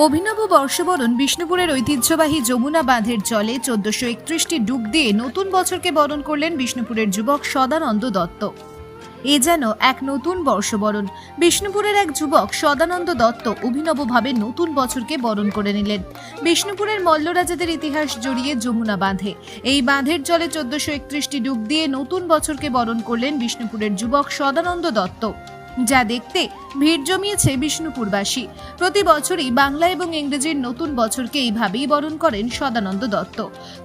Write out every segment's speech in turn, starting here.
অভিনব বর্ষবরণ বিষ্ণুপুরের ঐতিহ্যবাহী যমুনা বাঁধের জলে 1431টি ডুব দিয়ে নতুন বছরকে বরণ করলেন বিষ্ণুপুরের যুবক সদানন্দ দত্ত। এ যেন এক নতুন বর্ষবরণ। বিষ্ণুপুরের এক যুবক সদানন্দ দত্ত অভিনবভাবে নতুন বছরকে বরণ করে নিলেন বিষ্ণুপুরের মল্লরাজাদের ইতিহাস জড়িয়ে যমুনা বাঁধে। এই বাঁধের জলে 1431টি ডুব দিয়ে নতুন বছরকে বরণ করলেন বিষ্ণুপুরের যুবক সদানন্দ দত্ত, যা দেখতে ভিড় জমিয়েছে বিষ্ণুপুরবাসী। প্রতি বছরই বাংলা এবং ইংরেজির নতুন বছরকে এইভাবেই বরণ করেন সদানন্দ দত্ত।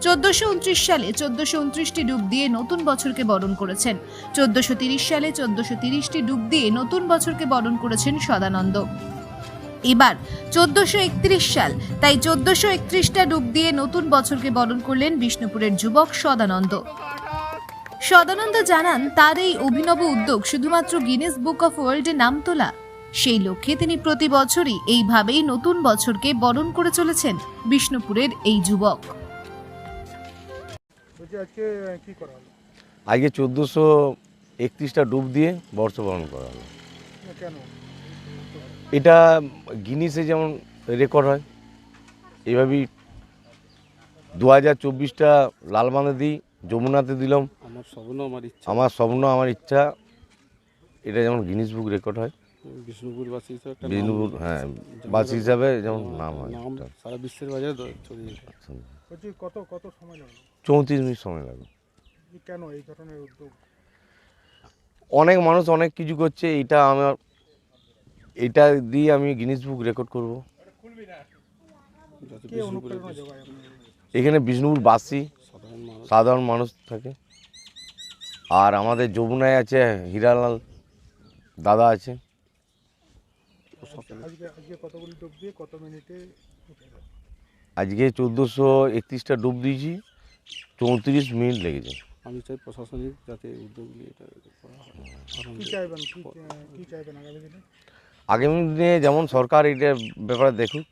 1429 সালে 1429টি ডুব দিয়ে নতুন বছরকে বরণ করেছেন। 1430 সালে 1430টি ডুব দিয়ে নতুন বছরকে বরণ করেছেন সদানন্দ। এবার 1431 সাল, তাই 1431টা ডুব দিয়ে নতুন বছরকে বরণ করলেন বিষ্ণুপুরের যুবক সদানন্দ। সদানন্দ জানান, তার এই অভিনব উদ্যোগ শুধুমাত্র গিনেস বুক অফ ওয়ার্ল্ডে নাম তোলা। সেই লক্ষ্যে তিনি প্রতি বছরই এইভাবেই নতুন বছরকে বরণ করে চলেছেন বিষ্ণুপুরের এই যুবক। আজকে 1431টা ডুব দিয়ে বর্ষবরণ করা হলো। এটা গিনিসে যেমন রেকর্ড হয়, এইভাবেই 2024টা লালবাঁধে দিই, যমুনাতে দিলাম। আমার স্বপ্ন আমার ইচ্ছা এটা যেমন গিনিস বুক রেকর্ড হয়, বিষ্ণুপুরবাসী বিষ্ণুপুর বাসী হিসাবে যেমন নাম হয়, সারা বিশ্বের বাজারে ছড়িয়ে। কত সময় লাগলো? 34 মিনিট সময় লাগলো। কেন এই ধরনের উদ্যোগ? অনেক মানুষ অনেক কিছু করছে, এটা দিয়ে আমি গিনিস বুক রেকর্ড করব। এখানে বিষ্ণুপুর বাসী সাধারণ মানুষ থাকে, আর আমাদের যমুনায় আছে হীরালাল দাদা আছে। আজকে 1431টা ডুব দিয়েছি, 34 মিনিট লেগেছে। আমি চাই প্রশাসনিক যাতে উদ্যোগ নিয়ে এটা করা হয়। আগামী দিনে যেমন সরকার এটার ব্যাপারে দেখুক।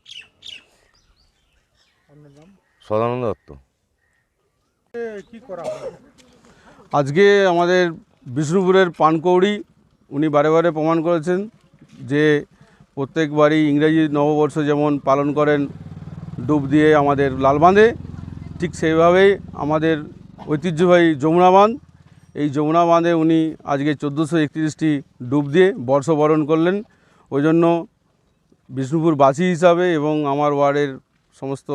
সদানন্দ দত্ত। আজকে আমাদের বিষ্ণুপুরের পানকৌড়ি উনি বারে বারে প্রমাণ করেছেন যে প্রত্যেকবারই ইংরেজি নববর্ষ যেমন পালন করেন ডুব দিয়ে আমাদের লালবাঁধে, ঠিক সেইভাবেই আমাদের ঐতিহ্যবাহী যমুনা বাঁধ, এই যমুনা বাঁধে উনি আজকে 1431টি ডুব দিয়ে বর্ষবরণ করলেন। ওই জন্য বিষ্ণুপুরবাসী হিসাবে এবং আমার ওয়ার্ডের সমস্ত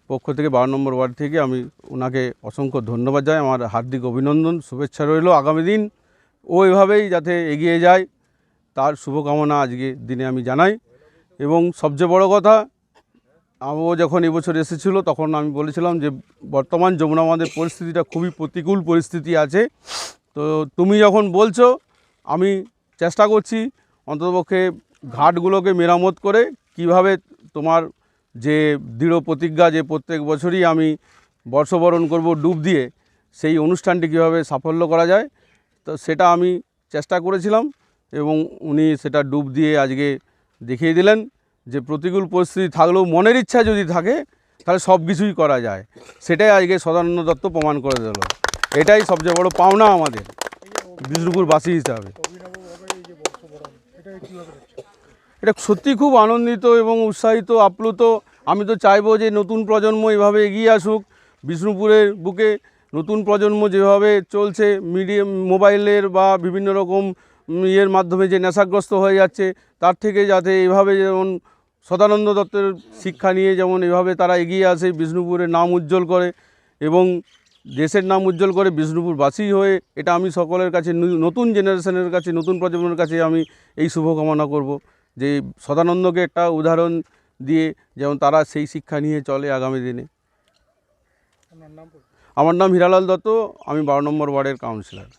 পক্ষ থেকে 12 নম্বর ওয়ার্ড থেকে আমি ওনাকে অসংখ্য ধন্যবাদ জানাই। আমার হার্দিক অভিনন্দন, শুভেচ্ছা রইল। আগামী দিন ও এভাবেই যাতে এগিয়ে যায় তার শুভকামনা আজকে দিনে আমি জানাই। এবং সবচেয়ে বড় কথা, ও যখন এবছর এসেছিলো তখন আমি বলেছিলাম যে বর্তমান যমুনা বাঁধের পরিস্থিতিটা খুবই প্রতিকূল পরিস্থিতি আছে, তো তুমি যখন বলছো আমি চেষ্টা করছি অন্ততপক্ষে ঘাটগুলোকে মেরামত করে কিভাবে তোমার যে দৃঢ় প্রতিজ্ঞা যে প্রত্যেক বছরই আমি বর্ষবরণ করব ডুব দিয়ে, সেই অনুষ্ঠানটি কীভাবে সাফল্য করা যায়, তো সেটা আমি চেষ্টা করেছিলাম এবং উনি সেটা ডুব দিয়ে আজকে দেখিয়ে দিলেন যে প্রতিকূল পরিস্থিতি থাকলেও মনের ইচ্ছা যদি থাকে তাহলে সব কিছুই করা যায়। সেটাই আজকে সদানন্দ দত্ত প্রমাণ করে দিল। এটাই সবচেয়ে বড় পাওনা আমাদের বিষ্ণুপুরবাসী হিসাবে। এটা সত্যি খুব আনন্দিত এবং উৎসাহিত, আপ্লুত। আমি তো চাইবো যে নতুন প্রজন্ম এভাবে এগিয়ে আসুক। বিষ্ণুপুরের বুকে নতুন প্রজন্ম যেভাবে চলছে মিডিয়া, মোবাইলের বা বিভিন্ন রকম ইয়ের মাধ্যমে যে নেশাগ্রস্ত হয়ে যাচ্ছে, তার থেকে যাতে এইভাবে যেমন সদানন্দ দত্তের শিক্ষা নিয়ে যেমন এভাবে তারা এগিয়ে আসে, বিষ্ণুপুরের নাম উজ্জ্বল করে এবং দেশের নাম উজ্জ্বল করে বিষ্ণুপুরবাসী হয়ে, এটা আমি সকলের কাছে, নতুন জেনারেশনের কাছে, নতুন প্রজন্মের কাছে আমি এই শুভকামনা করব যে সদানন্দকে একটা উদাহরণ দিয়ে যেমন তারা সেই শিক্ষা নিয়ে চলে আগামী দিনে। আমার নাম হীরালাল দত্ত, আমি 12 নম্বর ওয়ার্ডের কাউন্সিলর।